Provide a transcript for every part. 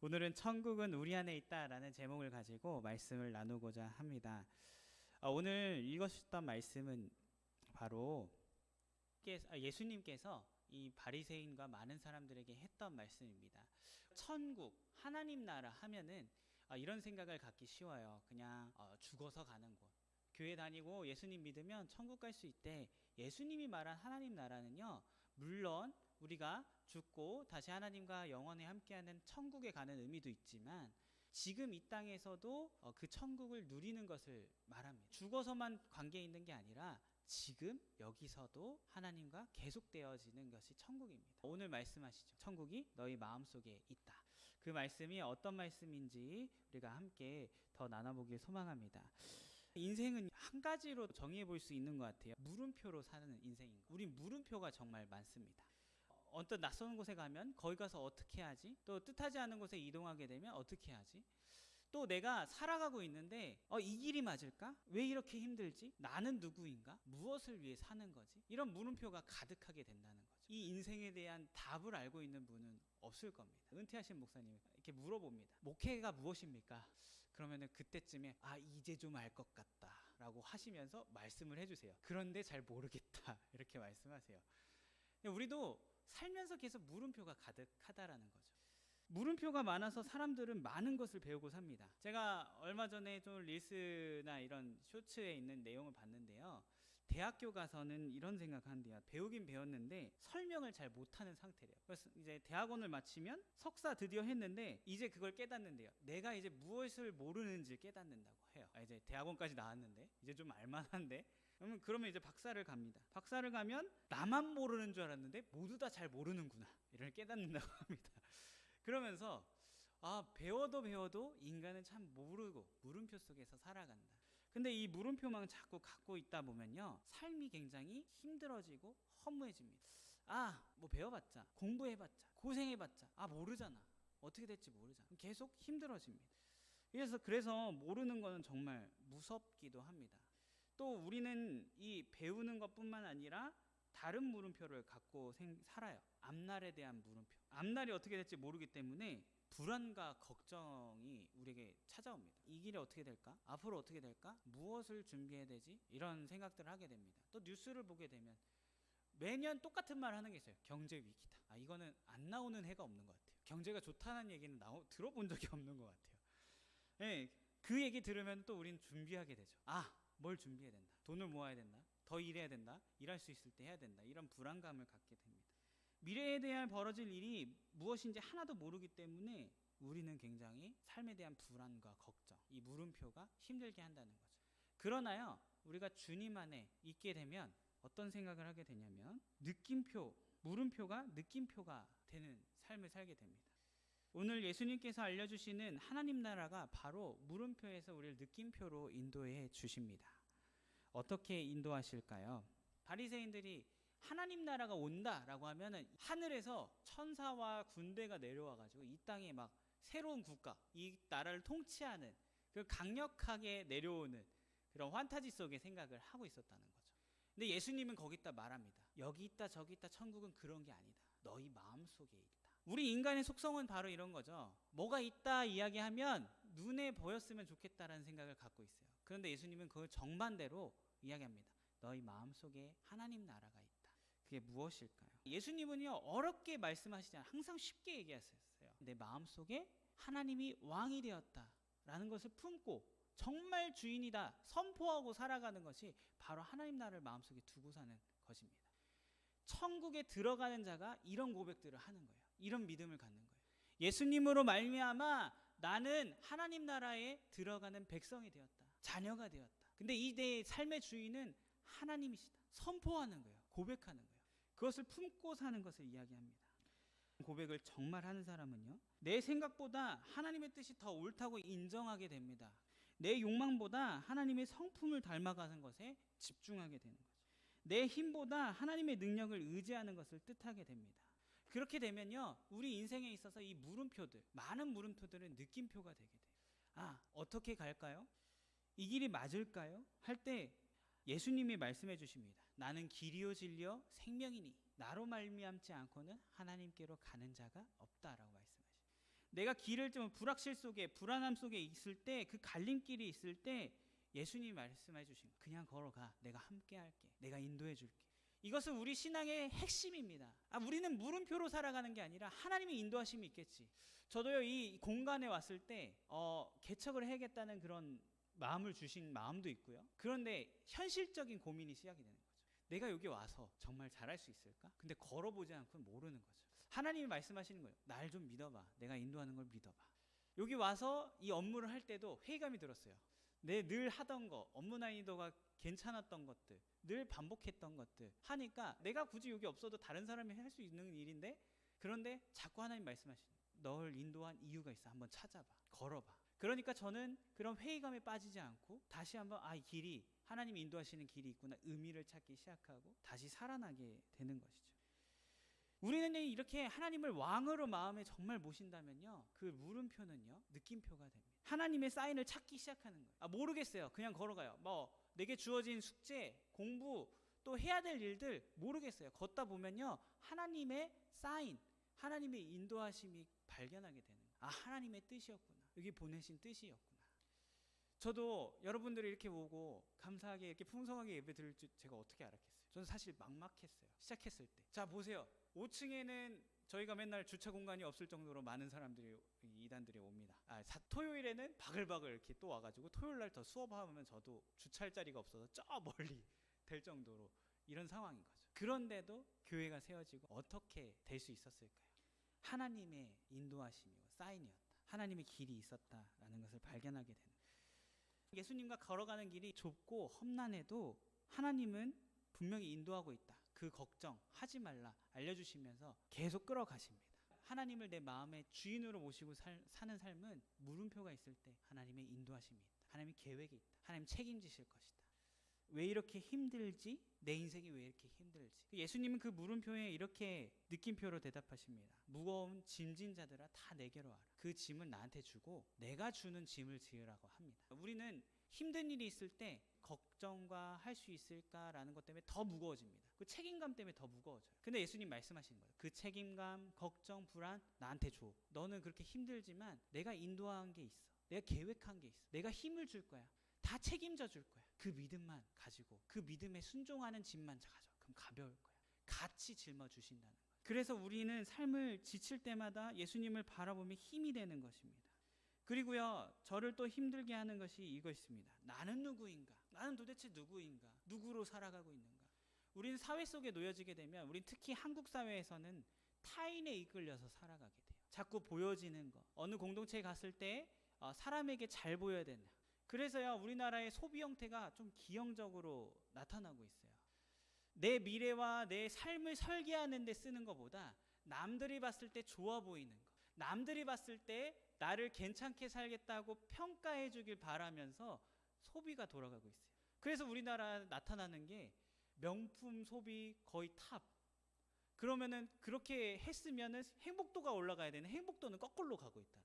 오늘은 천국은 우리 안에 있다라는 제목을 가지고 말씀을 나누고자 합니다. 오늘 읽으셨던 말씀은 바로 예수님께서 이 바리새인과 많은 사람들에게 했던 말씀입니다. 천국, 하나님 나라 하면은 이런 생각을 갖기 쉬워요. 그냥 죽어서 가는 곳. 교회 다니고 예수님 믿으면 천국 갈 수 있대. 예수님이 말한 하나님 나라는요, 물론 우리가 죽고 다시 하나님과 영원히 함께하는 천국에 가는 의미도 있지만 지금 이 땅에서도 그 천국을 누리는 것을 말합니다. 죽어서만 관계 있는 게 아니라 지금 여기서도 하나님과 계속되어지는 것이 천국입니다. 오늘 말씀하시죠. 천국이 너희 마음속에 있다. 그 말씀이 어떤 말씀인지 우리가 함께 더 나눠보길 소망합니다. 인생은 한 가지로 정의해 볼 수 있는 것 같아요. 물음표로 사는 인생인 거. 우린 물음표가 정말 많습니다. 언뜻 낯선 곳에 가면 거기 가서 어떻게 하지? 또 뜻하지 않은 곳에 이동하게 되면 어떻게 하지? 또 내가 살아가고 있는데 이 길이 맞을까? 왜 이렇게 힘들지? 나는 누구인가? 무엇을 위해 사는 거지? 이런 물음표가 가득하게 된다는 거죠. 이 인생에 대한 답을 알고 있는 분은 없을 겁니다. 은퇴하신 목사님이 이렇게 물어봅니다. 목회가 무엇입니까? 그러면은 그때쯤에 이제 좀 알 것 같다 라고 하시면서 말씀을 해주세요. 그런데 잘 모르겠다 이렇게 말씀하세요. 우리도 살면서 계속 물음표가 가득하다라는 거죠. 물음표가 많아서 사람들은 많은 것을 배우고 삽니다. 제가 얼마 전에 좀 릴스나 이런 쇼츠에 있는 내용을 봤는데요. 대학교 가서는 이런 생각한대요. 배우긴 배웠는데 설명을 잘 못하는 상태래요. 그래서 이제 대학원을 마치면 석사 드디어 했는데 이제 그걸 깨닫는데요. 내가 이제 무엇을 모르는지 깨닫는다고 해요. 이제 대학원까지 나왔는데 이제 좀 알만한데 그러면 이제 박사를 갑니다. 박사를 가면 나만 모르는 줄 알았는데 모두 다 잘 모르는구나. 이를 깨닫는다고 합니다. 그러면서 배워도 인간은 참 모르고 물음표 속에서 살아간다. 근데 이 물음표만 자꾸 갖고 있다 보면요, 삶이 굉장히 힘들어지고 허무해집니다. 뭐 배워봤자, 공부해봤자, 고생해봤자 모르잖아. 어떻게 될지 모르잖아. 계속 힘들어집니다. 그래서 모르는 거는 정말 무섭기도 합니다. 또 우리는 이 배우는 것뿐만 아니라 다른 물음표를 갖고 살아요. 앞날에 대한 물음표. 앞날이 어떻게 될지 모르기 때문에 불안과 걱정이 우리에게 찾아옵니다. 이 길이 어떻게 될까? 앞으로 어떻게 될까? 무엇을 준비해야 되지? 이런 생각들을 하게 됩니다. 또 뉴스를 보게 되면 매년 똑같은 말 하는 게 있어요. 경제 위기다. 이거는 안 나오는 해가 없는 것 같아요. 경제가 좋다는 얘기는 들어본 적이 없는 것 같아요. 네, 그 얘기 들으면 또 우리는 준비하게 되죠. 뭘 준비해야 된다. 돈을 모아야 된다. 더 일해야 된다. 일할 수 있을 때 해야 된다. 이런 불안감을 갖게 됩니다. 미래에 대한 벌어질 일이 무엇인지 하나도 모르기 때문에 우리는 굉장히 삶에 대한 불안과 걱정, 이 물음표가 힘들게 한다는 거죠. 그러나요, 우리가 주님 안에 있게 되면 어떤 생각을 하게 되냐면 물음표가 느낌표가 되는 삶을 살게 됩니다. 오늘 예수님께서 알려주시는 하나님 나라가 바로 물음표에서 우리를 느낌표로 인도해 주십니다. 어떻게 인도하실까요? 바리새인들이 하나님 나라가 온다라고 하면은 하늘에서 천사와 군대가 내려와 가지고 이 땅에 막 새로운 국가, 이 나라를 통치하는 그 강력하게 내려오는 그런 환타지 속의 생각을 하고 있었다는 거죠. 근데 예수님은 거기다 말합니다. 여기 있다 저기 있다 천국은 그런 게 아니다. 너희 마음속에 있다. 우리 인간의 속성은 바로 이런 거죠. 뭐가 있다 이야기하면 눈에 보였으면 좋겠다라는 생각을 갖고 있어요. 그런데 예수님은 그걸 정반대로 이야기합니다. 너희 마음속에 하나님 나라가 있다. 그게 무엇일까요? 예수님은요, 어렵게 말씀하시지 않아요. 항상 쉽게 얘기하셨어요. 내 마음속에 하나님이 왕이 되었다라는 것을 품고 정말 주인이다 선포하고 살아가는 것이 바로 하나님 나라를 마음속에 두고 사는 것입니다. 천국에 들어가는 자가 이런 고백들을 하는 거예요. 이런 믿음을 갖는 거예요. 예수님으로 말미암아 나는 하나님 나라에 들어가는 백성이 되었다. 자녀가 되었다. 근데 이 내 삶의 주인은 하나님이시다. 선포하는 거예요. 고백하는 거예요. 그것을 품고 사는 것을 이야기합니다. 고백을 정말 하는 사람은요, 내 생각보다 하나님의 뜻이 더 옳다고 인정하게 됩니다. 내 욕망보다 하나님의 성품을 닮아가는 것에 집중하게 되는 거죠. 내 힘보다 하나님의 능력을 의지하는 것을 뜻하게 됩니다. 그렇게 되면요, 우리 인생에 있어서 이 물음표들, 많은 물음표들은 느낌표가 되게 돼요. 어떻게 갈까요? 이 길이 맞을까요? 할 때 예수님이 말씀해 주십니다. 나는 길이요 진리요 생명이니 나로 말미암지 않고는 하나님께로 가는 자가 없다라고 말씀하십니다. 내가 길을 좀 불확실 속에, 불안함 속에 있을 때, 그 갈림길이 있을 때 예수님이 말씀해 주신 거, 그냥 걸어가. 내가 함께 할게. 내가 인도해 줄게. 이것은 우리 신앙의 핵심입니다. 우리는 물음표로 살아가는 게 아니라 하나님의 인도하심이 있겠지. 저도요, 이 공간에 왔을 때 개척을 해야겠다는 그런 마음을 주신 마음도 있고요. 그런데 현실적인 고민이 시작이 되는 거죠. 내가 여기 와서 정말 잘할 수 있을까? 근데 걸어보지 않고는 모르는 거죠. 하나님이 말씀하시는 거예요. 날 좀 믿어봐. 내가 인도하는 걸 믿어봐. 여기 와서 이 업무를 할 때도 회의감이 들었어요. 내 늘 하던 거, 업무 난이도가 괜찮았던 것들, 늘 반복했던 것들 하니까 내가 굳이 여기 없어도 다른 사람이 할 수 있는 일인데, 그런데 자꾸 하나님 말씀하시는, 널 인도한 이유가 있어. 한번 찾아봐. 걸어봐. 그러니까 저는 그런 회의감에 빠지지 않고 다시 한번 이 길이 하나님이 인도하시는 길이 있구나, 의미를 찾기 시작하고 다시 살아나게 되는 것이죠. 우리는 이렇게 하나님을 왕으로 마음에 정말 모신다면요, 그 물음표는요 느낌표가 됩니다. 하나님의 사인을 찾기 시작하는 거예요. 모르겠어요. 그냥 걸어가요. 내게 주어진 숙제, 공부, 또 해야 될 일들 모르겠어요. 걷다 보면요 하나님의 사인, 하나님의 인도하심이 발견하게 되는 거예요. 하나님의 뜻이었구나. 여기 보내신 뜻이었구나. 저도 여러분들이 이렇게 보고 감사하게 이렇게 풍성하게 예배 드릴 줄 제가 어떻게 알았겠어요. 저는 사실 막막했어요. 시작했을 때. 자, 보세요. 5층에는 저희가 맨날 주차 공간이 없을 정도로 많은 사람들이, 이단들이 옵니다. 토요일에는 바글바글 이렇게 또 와가지고 토요일날 더 수업하면 저도 주차할 자리가 없어서 저 멀리 될 정도로 이런 상황인 거죠. 그런데도 교회가 세워지고 어떻게 될 수 있었을까요? 하나님의 인도하심이고 사인이었다. 하나님의 길이 있었다라는 것을 발견하게 되는 거예요. 예수님과 걸어가는 길이 좁고 험난해도 하나님은 분명히 인도하고 있다. 그 걱정 하지 말라 알려주시면서 계속 끌어가십니다. 하나님을 내 마음의 주인으로 모시고 사는 삶은 물음표가 있을 때 하나님의 인도하심이 있다. 하나님의 계획이 있다. 하나님 책임지실 것이다. 왜 이렇게 힘들지? 내 인생이 왜 이렇게 힘들지? 예수님은 그 물음표에 이렇게 느낌표로 대답하십니다. 무거운 짐진 자들아 다 내게로 와라. 그 짐을 나한테 주고 내가 주는 짐을 지으라고 합니다. 우리는 힘든 일이 있을 때 걱정과 할 수 있을까라는 것 때문에 더 무거워집니다. 그 책임감 때문에 더 무거워져요. 근데 예수님 말씀하시는 거예요. 그 책임감, 걱정, 불안 나한테 줘. 너는 그렇게 힘들지만 내가 인도한 게 있어. 내가 계획한 게 있어. 내가 힘을 줄 거야. 다 책임져 줄 거야. 그 믿음만 가지고, 그 믿음에 순종하는 짐만 가져. 그럼 가벼울 거야. 같이 짊어주신다는 거예요. 그래서 우리는 삶을 지칠 때마다 예수님을 바라보며 힘이 되는 것입니다. 그리고요, 저를 또 힘들게 하는 것이 이것입니다. 나는 누구인가? 나는 도대체 누구인가? 누구로 살아가고 있는가? 우리는 사회 속에 놓여지게 되면, 우린 특히 한국 사회에서는 타인에 이끌려서 살아가게 돼요. 자꾸 보여지는 거, 어느 공동체에 갔을 때 사람에게 잘 보여야 된다. 그래서요, 우리나라의 소비 형태가 좀 기형적으로 나타나고 있어요. 내 미래와 내 삶을 설계하는 데 쓰는 것보다 남들이 봤을 때 좋아 보이는 거, 남들이 봤을 때 나를 괜찮게 살겠다고 평가해 주길 바라면서 소비가 돌아가고 있어요. 그래서 우리나라 나타나는 게 명품 소비 거의 탑. 그러면은 그렇게 했으면은 행복도가 올라가야 되는 행복도는 거꾸로 가고 있다.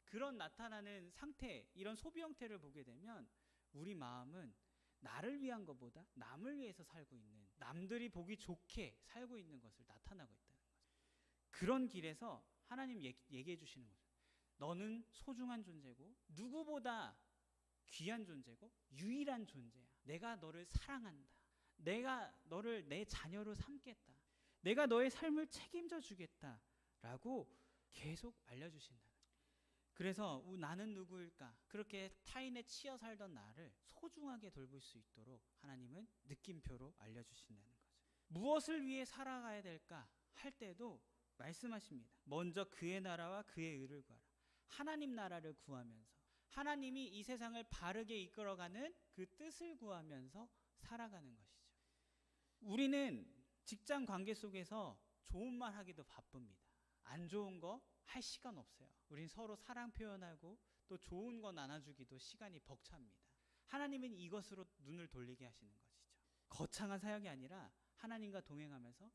그런 나타나는 상태, 이런 소비 형태를 보게 되면 우리 마음은 나를 위한 것보다 남을 위해서 살고 있는, 남들이 보기 좋게 살고 있는 것을 나타나고 있다는 거죠. 그런 길에서 하나님 얘기해 주시는 거죠. 너는 소중한 존재고 누구보다 귀한 존재고 유일한 존재야. 내가 너를 사랑한다. 내가 너를 내 자녀로 삼겠다. 내가 너의 삶을 책임져 주겠다 라고 계속 알려주신다. 그래서 나는 누구일까? 그렇게 타인에 치여 살던 나를 소중하게 돌볼 수 있도록 하나님은 느낌표로 알려주신다는 거죠. 무엇을 위해 살아가야 될까 할 때도 말씀하십니다. 먼저 그의 나라와 그의 의를 구하라. 하나님 나라를 구하면서, 하나님이 이 세상을 바르게 이끌어가는 그 뜻을 구하면서 살아가는 것이죠. 우리는 직장 관계 속에서 좋은 말 하기도 바쁩니다. 안 좋은 거 할 시간 없어요. 우린 서로 사랑 표현하고 또 좋은 거 나눠주기도 시간이 벅찹니다. 하나님은 이것으로 눈을 돌리게 하시는 것이죠. 거창한 사역이 아니라 하나님과 동행하면서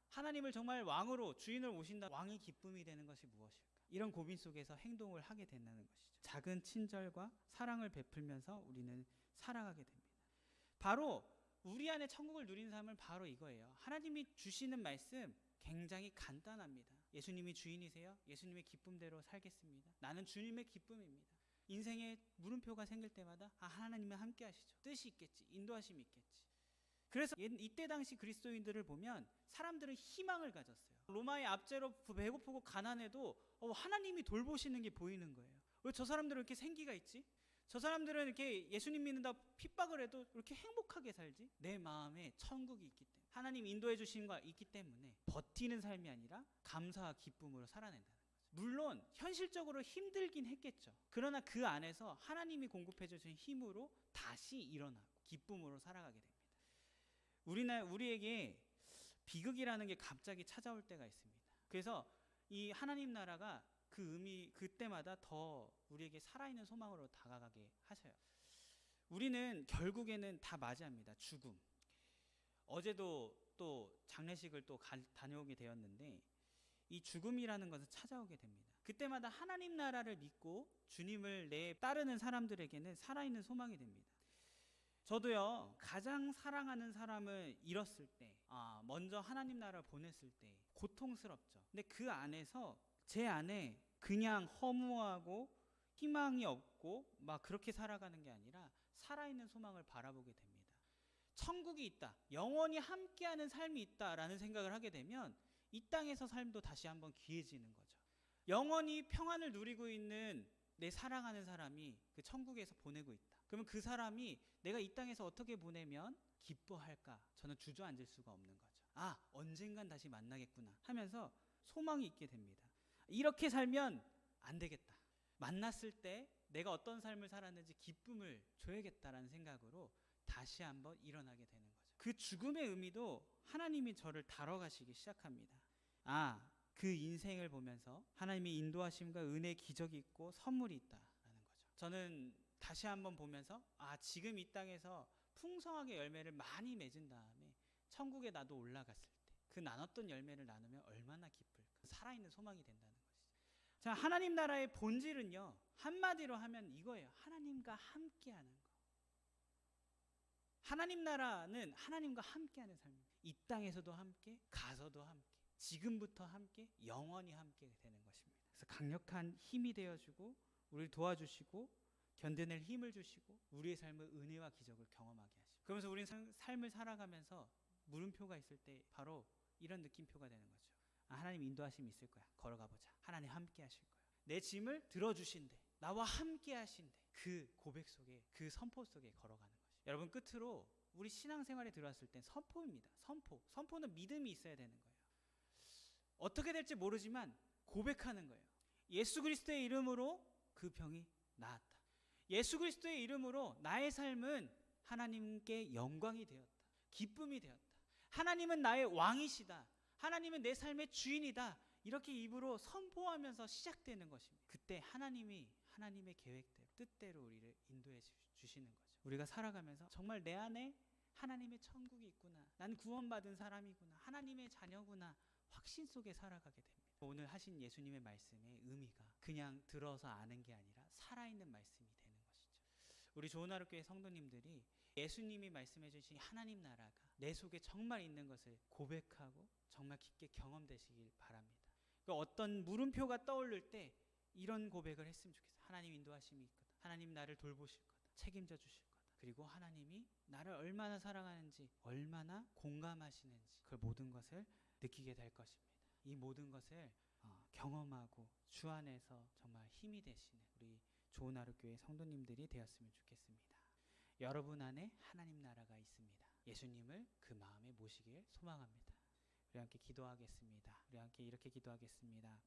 하나님을 정말 왕으로, 주인을 모신다. 왕의 기쁨이 되는 것이 무엇일까? 이런 고민 속에서 행동을 하게 된다는 것이죠. 작은 친절과 사랑을 베풀면서 우리는 살아가게 됩니다. 바로 우리 안에 천국을 누리는 삶은 바로 이거예요. 하나님이 주시는 말씀 굉장히 간단합니다. 예수님이 주인이세요? 예수님의 기쁨대로 살겠습니다. 나는 주님의 기쁨입니다. 인생에 물음표가 생길 때마다 하나님은 함께 하시죠. 뜻이 있겠지. 인도하심이 있겠지. 그래서 이때 당시 그리스도인들을 보면 사람들은 희망을 가졌어요. 로마의 압제로 배고프고 가난해도 하나님이 돌보시는 게 보이는 거예요. 왜 저 사람들은 이렇게 생기가 있지? 저 사람들은 이렇게 예수님 믿는다 핍박을 해도 이렇게 행복하게 살지? 내 마음에 천국이 있기 때문에, 하나님 인도해 주신 거 있기 때문에 버티는 삶이 아니라 감사와 기쁨으로 살아낸다는 거죠. 물론 현실적으로 힘들긴 했겠죠. 그러나 그 안에서 하나님이 공급해 주신 힘으로 다시 일어나고 기쁨으로 살아가게 됩니다. 우리에게 비극이라는 게 갑자기 찾아올 때가 있습니다. 그래서 이 하나님 나라가 그때마다 더 우리에게 살아있는 소망으로 다가가게 하셔요. 우리는 결국에는 다 맞이합니다. 죽음. 어제도 또 장례식을 또 다녀오게 되었는데 이 죽음이라는 것은 찾아오게 됩니다. 그때마다 하나님 나라를 믿고 주님을 따르는 사람들에게는 살아있는 소망이 됩니다. 저도요, 가장 사랑하는 사람을 잃었을 때, 먼저 하나님 나라를 보냈을 때 고통스럽죠. 근데 그 안에서 제 안에 그냥 허무하고 희망이 없고 막 그렇게 살아가는 게 아니라 살아있는 소망을 바라보게 됩니다. 천국이 있다, 영원히 함께하는 삶이 있다라는 생각을 하게 되면 이 땅에서 삶도 다시 한번 귀해지는 거죠. 영원히 평안을 누리고 있는 내 사랑하는 사람이 그 천국에서 보내고 있다. 그러면 그 사람이 내가 이 땅에서 어떻게 보내면 기뻐할까? 저는 주저앉을 수가 없는 거죠. 언젠간 다시 만나겠구나 하면서 소망이 있게 됩니다. 이렇게 살면 안 되겠다. 만났을 때 내가 어떤 삶을 살았는지 기쁨을 줘야겠다라는 생각으로 다시 한번 일어나게 되는 거죠. 그 죽음의 의미도 하나님이 저를 다뤄가시기 시작합니다. 그 인생을 보면서 하나님의 인도하심과 은혜의 기적이 있고 선물이 있다라는 거죠. 저는 다시 한번 보면서 지금 이 땅에서 풍성하게 열매를 많이 맺은 다음에 천국에 나도 올라갔을 때 그 나눴던 열매를 나누면 얼마나 기쁠까. 살아있는 소망이 된다는 것이죠. 자, 하나님 나라의 본질은요, 한마디로 하면 이거예요. 하나님과 함께하는 거. 하나님 나라는 하나님과 함께하는 삶입니다. 이 땅에서도 함께, 가서도 함께, 지금부터 함께, 영원히 함께 되는 것입니다. 그래서 강력한 힘이 되어주고 우리를 도와주시고 견뎌낼 힘을 주시고 우리의 삶의 은혜와 기적을 경험하게 하시고, 그러면서 우리는 삶을 살아가면서 물음표가 있을 때 바로 이런 느낌표가 되는 거죠. 하나님 인도하심이 있을 거야. 걸어가보자. 하나님 함께 하실 거야. 내 짐을 들어주신대. 나와 함께 하신대. 그 고백 속에, 그 선포 속에 걸어가는 거죠. 여러분, 끝으로 우리 신앙생활에 들어왔을 땐 선포입니다. 선포는 믿음이 있어야 되는 거예요. 어떻게 될지 모르지만 고백하는 거예요. 예수 그리스도의 이름으로 그 병이 나았다. 예수 그리스도의 이름으로 나의 삶은 하나님께 영광이 되었다. 기쁨이 되었다. 하나님은 나의 왕이시다. 하나님은 내 삶의 주인이다. 이렇게 입으로 선포하면서 시작되는 것입니다. 그때 하나님이 하나님의 계획대로, 뜻대로 우리를 인도해 주시는 거죠. 우리가 살아가면서 정말 내 안에 하나님의 천국이 있구나. 난 구원받은 사람이구나. 하나님의 자녀구나. 확신 속에 살아가게 됩니다. 오늘 하신 예수님의 말씀의 의미가 그냥 들어서 아는 게 아니라 살아있는 말씀이 되는 것이죠. 우리 좋은하루교회 성도님들이 예수님이 말씀해 주신 하나님 나라가 내 속에 정말 있는 것을 고백하고 정말 깊게 경험되시길 바랍니다. 어떤 물음표가 떠오를 때 이런 고백을 했으면 좋겠어요. 하나님 인도하심이 있거든. 하나님 나를 돌보실 거다. 책임져 주실 거다. 그리고 하나님이 나를 얼마나 사랑하는지, 얼마나 공감하시는지 그 모든 것을 느끼게 될 것입니다. 이 모든 것을 경험하고 주 안에서 정말 힘이 되시는 우리 좋은하루교회 성도님들이 되었으면 좋겠습니다. 여러분 안에 하나님 나라가 있습니다. 예수님을 그 마음에 모시길 소망합니다. 우리 함께 기도하겠습니다. 우리 함께 이렇게 기도하겠습니다.